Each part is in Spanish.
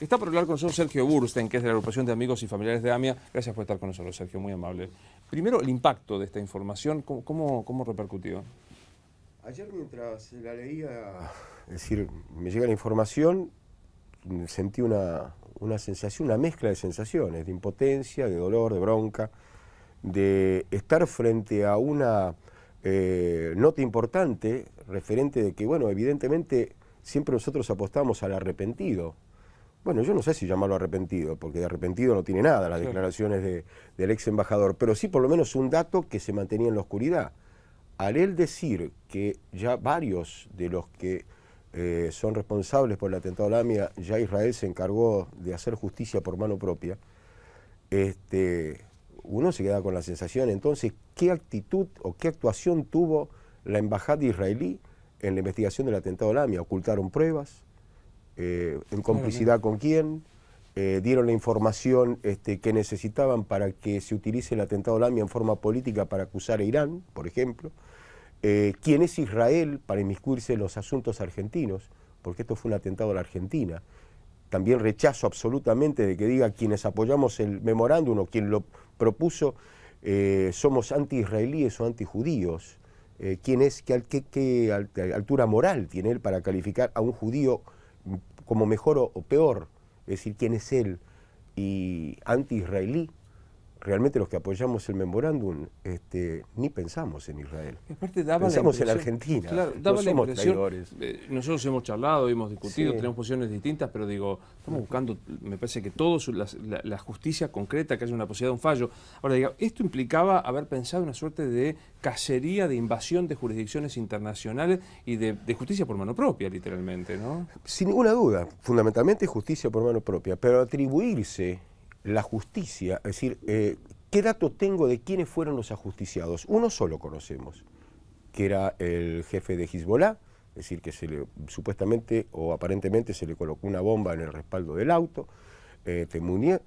Está por hablar con nosotros Sergio Bursten, que es de la agrupación de amigos y familiares de AMIA. Gracias por estar con nosotros, Sergio, muy amable. Primero, el impacto de esta información, ¿cómo repercutió? Ayer mientras la leía, es decir, me llega la información, sentí una sensación, una mezcla de sensaciones, de impotencia, de dolor, de bronca, de estar frente a una nota importante referente de que, bueno, evidentemente siempre nosotros apostamos al arrepentido. Bueno, yo no sé si llamarlo arrepentido, porque de arrepentido no tiene nada las declaraciones del ex embajador, pero sí por lo menos un dato que se mantenía en la oscuridad. Al él decir que ya varios de los que son responsables por el atentado a la AMIA, ya Israel se encargó de hacer justicia por mano propia, uno se queda con la sensación, entonces, ¿qué actitud o qué actuación tuvo la embajada israelí en la investigación del atentado a la AMIA? ¿Ocultaron pruebas? ¿En complicidad con quién? ¿Dieron la información que necesitaban para que se utilice el atentado a la AMIA en forma política para acusar a Irán, por ejemplo? ¿Quién es Israel para inmiscuirse en los asuntos argentinos? Porque esto fue un atentado a la Argentina. También rechazo absolutamente de que diga quienes apoyamos el memorándum o quien lo propuso somos anti-israelíes o anti-judíos. ¿Quién es, qué altura moral tiene él para calificar a un judío como mejor o peor? Es decir, ¿quién es él? Y anti-israelí. Realmente los que apoyamos el memorándum ni pensamos en Israel. Aparte daba pensamos en Argentina. Claro, no daba somos la impresión, traidores. Nosotros hemos charlado, hemos discutido, Sí. tenemos posiciones distintas, pero digo, estamos buscando, me parece que todo, la justicia concreta, que haya una posibilidad de un fallo. Ahora, digo, esto implicaba haber pensado una suerte de cacería, de invasión de jurisdicciones internacionales y de justicia por mano propia, literalmente, ¿no? Sin ninguna duda, fundamentalmente justicia por mano propia, pero atribuirse la justicia, es decir, ¿qué dato tengo de quiénes fueron los ajusticiados? Uno solo conocemos, que era el jefe de Hezbollah, es decir, que supuestamente o aparentemente se le colocó una bomba en el respaldo del auto, Temunier,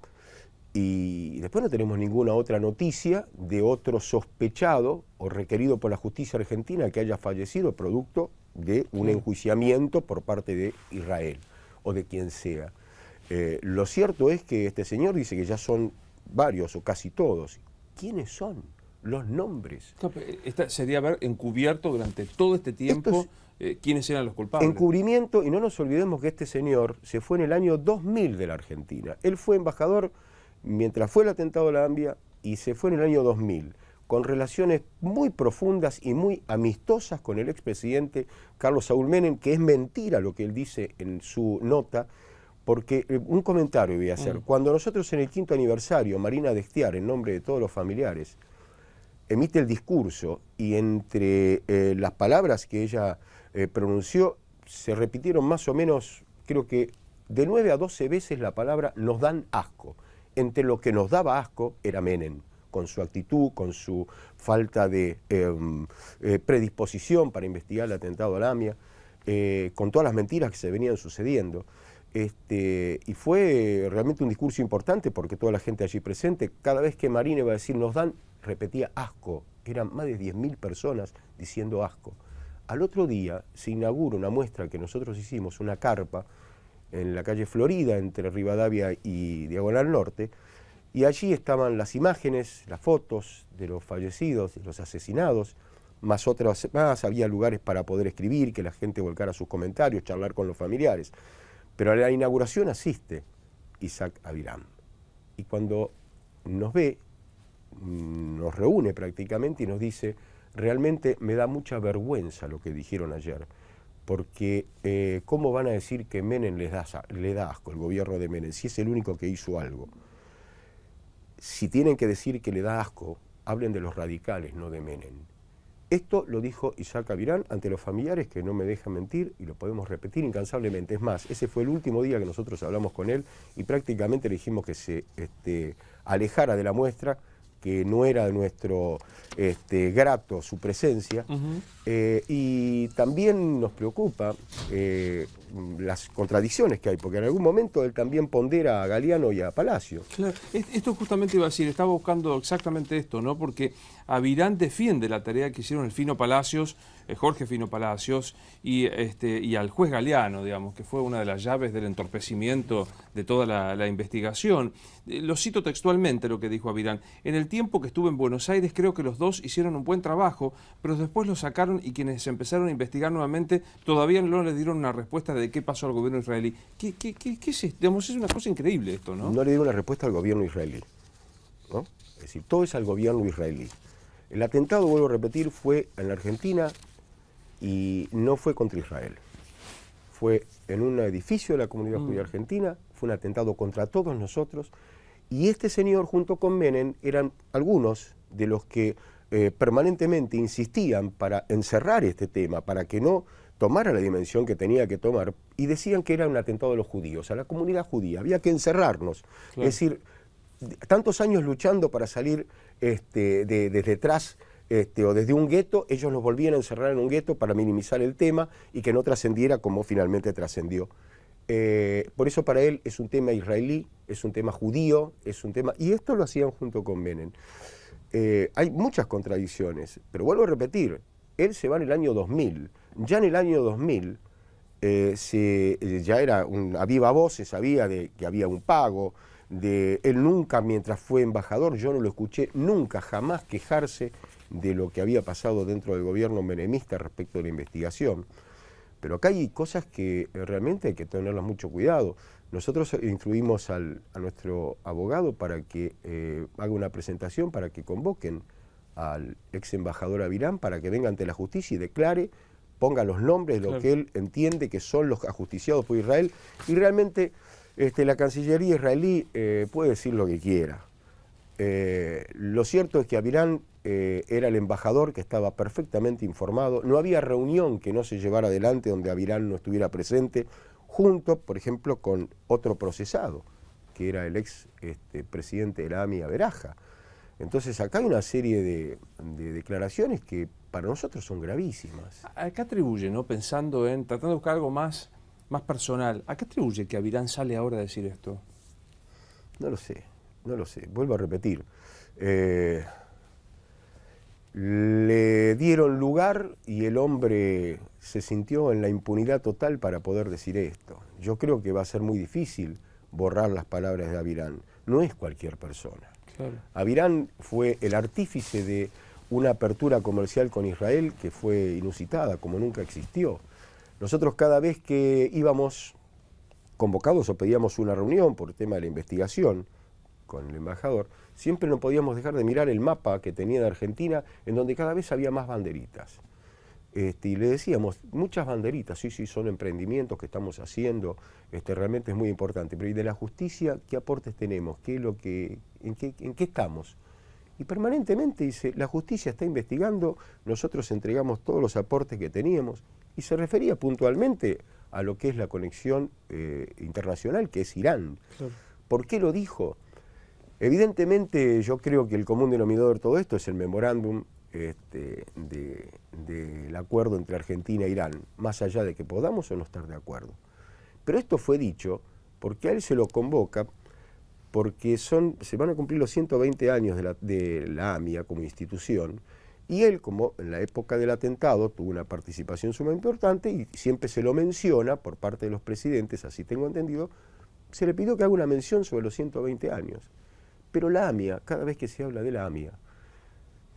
y después no tenemos ninguna otra noticia de otro sospechado o requerido por la justicia argentina que haya fallecido producto de un enjuiciamiento por parte de Israel o de quien sea. Lo cierto es que este señor dice que ya son varios o casi todos. ¿Quiénes son? Los nombres. Sería haber encubierto durante todo este tiempo quiénes eran los culpables. Encubrimiento, y no nos olvidemos que este señor se fue en el año 2000 de la Argentina. Él fue embajador mientras fue el atentado a la AMIA y se fue en el año 2000, con relaciones muy profundas y muy amistosas con el expresidente Carlos Saúl Menem, que es mentira lo que él dice en su nota. Porque un comentario voy a hacer. Cuando nosotros en el 5º aniversario, Marina Destiar, en nombre de todos los familiares, emite el discurso y entre las palabras que ella pronunció se repitieron más o menos, creo que de 9 a 12 veces la palabra nos dan asco. Entre lo que nos daba asco era Menem, con su actitud, con su falta de predisposición para investigar el atentado a la AMIA, con todas las mentiras que se venían sucediendo. Y fue realmente un discurso importante porque toda la gente allí presente, cada vez que Marina iba a decir nos dan, repetía asco. Eran más de 10.000 personas diciendo asco. Al otro día se inaugura una muestra que nosotros hicimos, una carpa, en la calle Florida, entre Rivadavia y Diagonal Norte, y allí estaban las imágenes, las fotos de los fallecidos, de los asesinados, más otras más, había lugares para poder escribir, que la gente volcara sus comentarios, charlar con los familiares. Pero a la inauguración asiste Isaac Avirán. Y cuando nos ve, nos reúne prácticamente y nos dice, realmente me da mucha vergüenza lo que dijeron ayer, porque ¿cómo van a decir que Menem le da asco, el gobierno de Menem, si es el único que hizo algo? Si tienen que decir que le da asco, hablen de los radicales, no de Menem. Esto lo dijo Isaac Avirán ante los familiares, que no me dejan mentir, y lo podemos repetir incansablemente. Es más, ese fue el último día que nosotros hablamos con él y prácticamente le dijimos que se alejara de la muestra, que no era de nuestro grato su presencia. Y también nos preocupa las contradicciones que hay, porque en algún momento él también pondera a Galeano y a Palacio. Claro, esto justamente iba a decir, estaba buscando exactamente esto, ¿no? Porque Avirán defiende la tarea que hicieron el Fino Palacios, Jorge Fino Palacios, y al juez Galeano, digamos, que fue una de las llaves del entorpecimiento de toda la investigación. Lo cito textualmente lo que dijo Avirán: en el tiempo que estuve en Buenos Aires creo que los dos hicieron un buen trabajo, pero después lo sacaron y quienes empezaron a investigar nuevamente todavía no le dieron una respuesta de qué pasó al gobierno israelí. ¿Qué es esto? Digamos, es una cosa increíble esto, ¿no? No le dieron una respuesta al gobierno israelí, ¿no? Es decir, todo es al gobierno israelí. El atentado, vuelvo a repetir, fue en la Argentina y no fue contra Israel. Fue en un edificio de la comunidad judía argentina, fue un atentado contra todos nosotros, y este señor junto con Menem eran algunos de los que permanentemente insistían para encerrar este tema, para que no tomara la dimensión que tenía que tomar, y decían que era un atentado a los judíos, a la comunidad judía, había que encerrarnos. Claro. Es decir, tantos años luchando para salir desde detrás o desde un gueto, ellos nos volvían a encerrar en un gueto para minimizar el tema y que no trascendiera como finalmente trascendió. Por eso para él es un tema israelí, es un tema judío, es un tema... Y esto lo hacían junto con Menem. Hay muchas contradicciones, pero vuelvo a repetir, él se va en el año 2000. Ya en el año 2000 ya era a viva voz, se sabía de que había un pago. Él nunca, mientras fue embajador, yo no lo escuché nunca, jamás quejarse de lo que había pasado dentro del gobierno menemista respecto de la investigación. Pero acá hay cosas que realmente hay que tenerlas mucho cuidado. Nosotros instruimos a nuestro abogado para que haga una presentación, para que convoquen al ex embajador Avirán, para que venga ante la justicia y declare, ponga los nombres de lo que él entiende que son los ajusticiados por Israel, y realmente la Cancillería israelí puede decir lo que quiera. Lo cierto es que Avirán era el embajador que estaba perfectamente informado, no había reunión que no se llevara adelante donde Avirán no estuviera presente, junto, por ejemplo, con otro procesado, que era el ex presidente de la AMIA, Beraja. Entonces acá hay una serie de declaraciones que para nosotros son gravísimas. ¿A qué atribuye, no? Pensando en, tratando de buscar algo más personal, ¿a qué atribuye que Avirán sale ahora a decir esto? No lo sé, no lo sé. Vuelvo a repetir. Le dieron lugar y el hombre se sintió en la impunidad total para poder decir esto. Yo creo que va a ser muy difícil borrar las palabras de Avirán. No es cualquier persona. Claro. Avirán fue el artífice de una apertura comercial con Israel que fue inusitada, como nunca existió. Nosotros cada vez que íbamos convocados o pedíamos una reunión por el tema de la investigación con el embajador, siempre no podíamos dejar de mirar el mapa que tenía de Argentina, en donde cada vez había más banderitas. Y le decíamos, muchas banderitas, sí, son emprendimientos que estamos haciendo, realmente es muy importante, pero ¿y de la justicia qué aportes tenemos? ¿En qué estamos? Y permanentemente dice, la justicia está investigando, nosotros entregamos todos los aportes que teníamos, y se refería puntualmente a lo que es la conexión internacional, que es Irán. Claro. ¿Por qué lo dijo? Evidentemente yo creo que el común denominador de todo esto es el memorándum del acuerdo entre Argentina e Irán, más allá de que podamos o no estar de acuerdo. Pero esto fue dicho porque a él se lo convoca porque se van a cumplir los 120 años de la AMIA como institución, y él, como en la época del atentado, tuvo una participación sumamente importante y siempre se lo menciona por parte de los presidentes, así tengo entendido, se le pidió que haga una mención sobre los 120 años. Pero la AMIA, cada vez que se habla de la AMIA,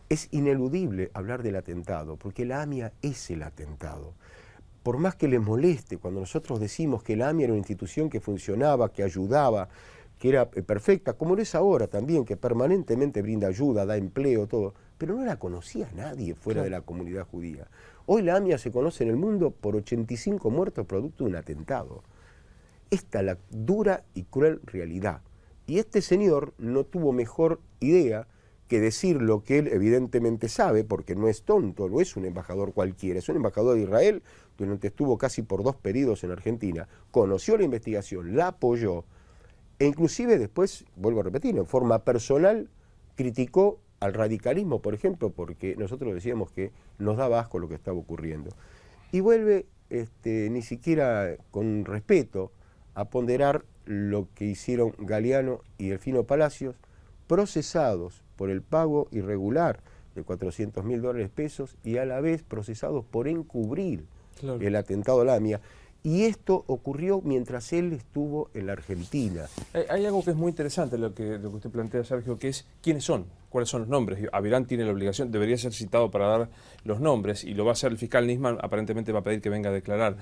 es ineludible hablar del atentado, porque la AMIA es el atentado. Por más que les moleste, cuando nosotros decimos que la AMIA era una institución que funcionaba, que ayudaba, que era perfecta, como lo es ahora también, que permanentemente brinda ayuda, da empleo, todo, pero no la conocía nadie fuera de la comunidad judía. Hoy la AMIA se conoce en el mundo por 85 muertos producto de un atentado. Esta es la dura y cruel realidad. Y este señor no tuvo mejor idea que decir lo que él evidentemente sabe, porque no es tonto, no es un embajador cualquiera, es un embajador de Israel, donde estuvo casi por 2 periodos en Argentina, conoció la investigación, la apoyó, e inclusive después, vuelvo a repetir, en forma personal, criticó al radicalismo, por ejemplo, porque nosotros decíamos que nos daba asco lo que estaba ocurriendo. Y vuelve ni siquiera con respeto a ponderar lo que hicieron Galeano y Delfino Palacios, procesados por el pago irregular de $400.000 pesos y a la vez procesados por encubrir el atentado a la AMIA. Y esto ocurrió mientras él estuvo en la Argentina. Hay algo que es muy interesante lo que usted plantea, Sergio, que es quiénes son, cuáles son los nombres. Avirán tiene la obligación, debería ser citado para dar los nombres, y lo va a hacer el fiscal Nisman, aparentemente va a pedir que venga a declarar.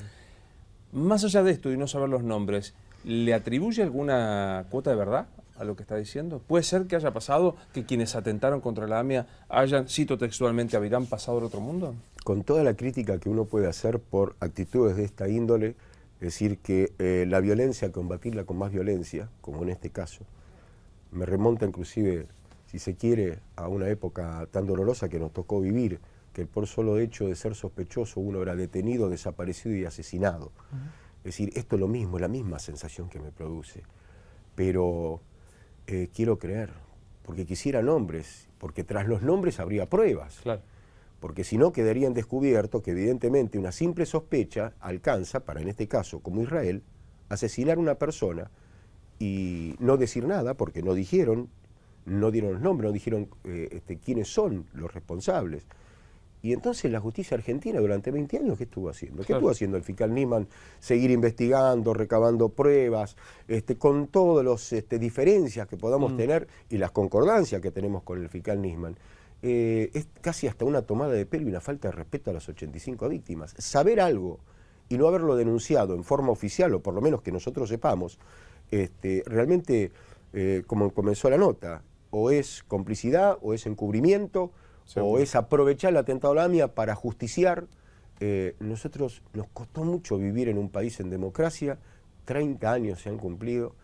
Más allá de esto y no saber los nombres, ¿le atribuye alguna cuota de verdad a lo que está diciendo? ¿Puede ser que haya pasado que quienes atentaron contra la AMIA hayan, cito textualmente, Avirán, pasado al otro mundo? Con toda la crítica que uno puede hacer por actitudes de esta índole, es decir, que la violencia, combatirla con más violencia, como en este caso, me remonta inclusive, si se quiere, a una época tan dolorosa que nos tocó vivir, que por solo hecho de ser sospechoso uno era detenido, desaparecido y asesinado. Es decir, esto es lo mismo, es la misma sensación que me produce. Pero quiero creer, porque quisiera nombres, porque tras los nombres habría pruebas. Claro. Porque si no quedarían descubierto que evidentemente una simple sospecha alcanza, para en este caso como Israel, asesinar a una persona y no decir nada, porque no dieron los nombres, no dijeron quiénes son los responsables. Y entonces la justicia argentina durante 20 años, ¿qué estuvo haciendo? ¿Qué estuvo haciendo el fiscal Nisman? Seguir investigando, recabando pruebas, con todas las diferencias que podamos tener y las concordancias que tenemos con el fiscal Nisman. Es casi hasta una tomada de pelo y una falta de respeto a las 85 víctimas. Saber algo y no haberlo denunciado en forma oficial, o por lo menos que nosotros sepamos, realmente, como comenzó la nota, o es complicidad, o es encubrimiento, o es aprovechar el atentado a la AMIA para justiciar. Nosotros nos costó mucho vivir en un país en democracia, 30 años se han cumplido,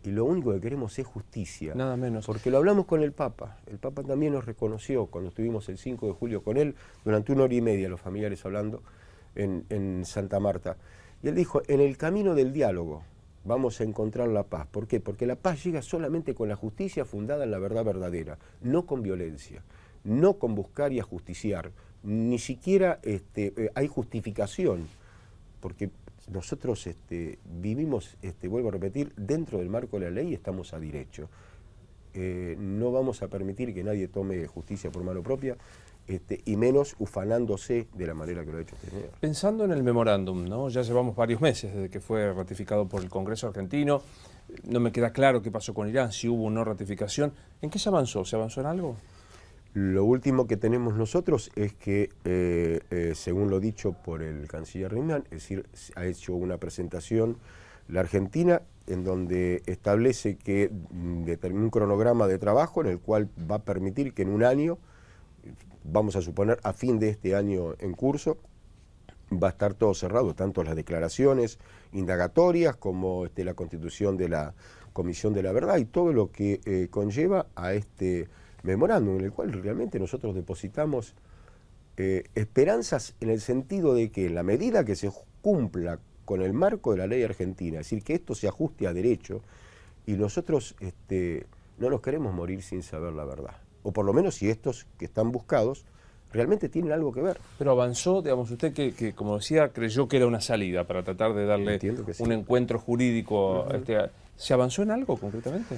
y lo único que queremos es justicia. Nada menos. Porque lo hablamos con el Papa también nos reconoció cuando estuvimos el 5 de julio con él, durante 1 hora y media los familiares hablando en Santa Marta. Y él dijo, en el camino del diálogo vamos a encontrar la paz. ¿Por qué? Porque la paz llega solamente con la justicia fundada en la verdad verdadera, no con violencia, no con buscar y ajusticiar. Ni siquiera hay justificación, porque nosotros vivimos, vuelvo a repetir, dentro del marco de la ley, estamos a derecho. No vamos a permitir que nadie tome justicia por mano propia, y menos ufanándose de la manera que lo ha hecho este señor. Pensando en el memorándum, ¿no? Ya llevamos varios meses desde que fue ratificado por el Congreso argentino. No me queda claro qué pasó con Irán, si hubo o no ratificación. ¿En qué se avanzó? ¿Se avanzó en algo? Lo último que tenemos nosotros es que, según lo dicho por el canciller Nisman, es decir, ha hecho una presentación la Argentina en donde establece que determina un cronograma de trabajo en el cual va a permitir que en un año, vamos a suponer a fin de este año en curso, va a estar todo cerrado, tanto las declaraciones indagatorias como la constitución de la Comisión de la Verdad y todo lo que conlleva a este memorándum, en el cual realmente nosotros depositamos esperanzas en el sentido de que en la medida que se cumpla con el marco de la ley argentina, es decir, que esto se ajuste a derecho, y nosotros no nos queremos morir sin saber la verdad, o por lo menos si estos que están buscados realmente tienen algo que ver. Pero avanzó, digamos, usted que como decía, creyó que era una salida para tratar de darle un encuentro jurídico. ¿Se avanzó en algo concretamente?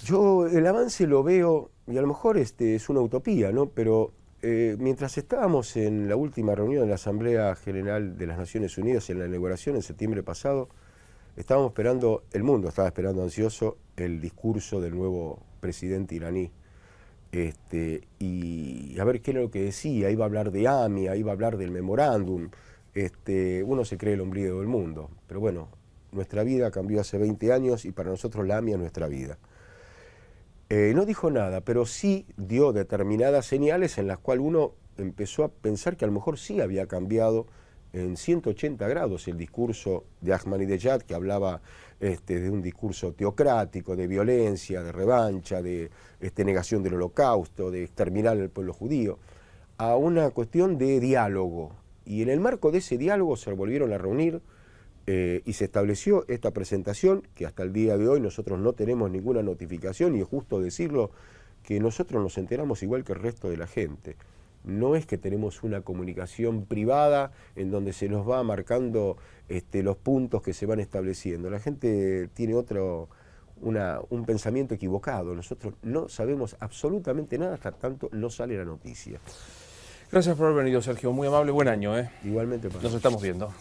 Yo el avance lo veo, y a lo mejor es una utopía, ¿no? Pero mientras estábamos en la última reunión de la Asamblea General de las Naciones Unidas en la inauguración en septiembre pasado, estábamos esperando, el mundo estaba esperando ansioso el discurso del nuevo presidente iraní. Y a ver qué era lo que decía, iba a hablar de AMIA, iba a hablar del memorándum. Uno se cree el ombligo del mundo, pero bueno, nuestra vida cambió hace 20 años y para nosotros la AMIA es nuestra vida. No dijo nada, pero sí dio determinadas señales en las cuales uno empezó a pensar que a lo mejor sí había cambiado en 180 grados el discurso de Ahmadinejad, que hablaba de un discurso teocrático, de violencia, de revancha, de negación del holocausto, de exterminar al pueblo judío, a una cuestión de diálogo. Y en el marco de ese diálogo se volvieron a reunir y se estableció esta presentación, que hasta el día de hoy nosotros no tenemos ninguna notificación, y es justo decirlo, que nosotros nos enteramos igual que el resto de la gente. No es que tenemos una comunicación privada en donde se nos va marcando los puntos que se van estableciendo. La gente tiene un pensamiento equivocado. Nosotros no sabemos absolutamente nada hasta tanto no sale la noticia. Gracias por haber venido, Sergio. Muy amable, buen año. Igualmente, Nos estamos viendo.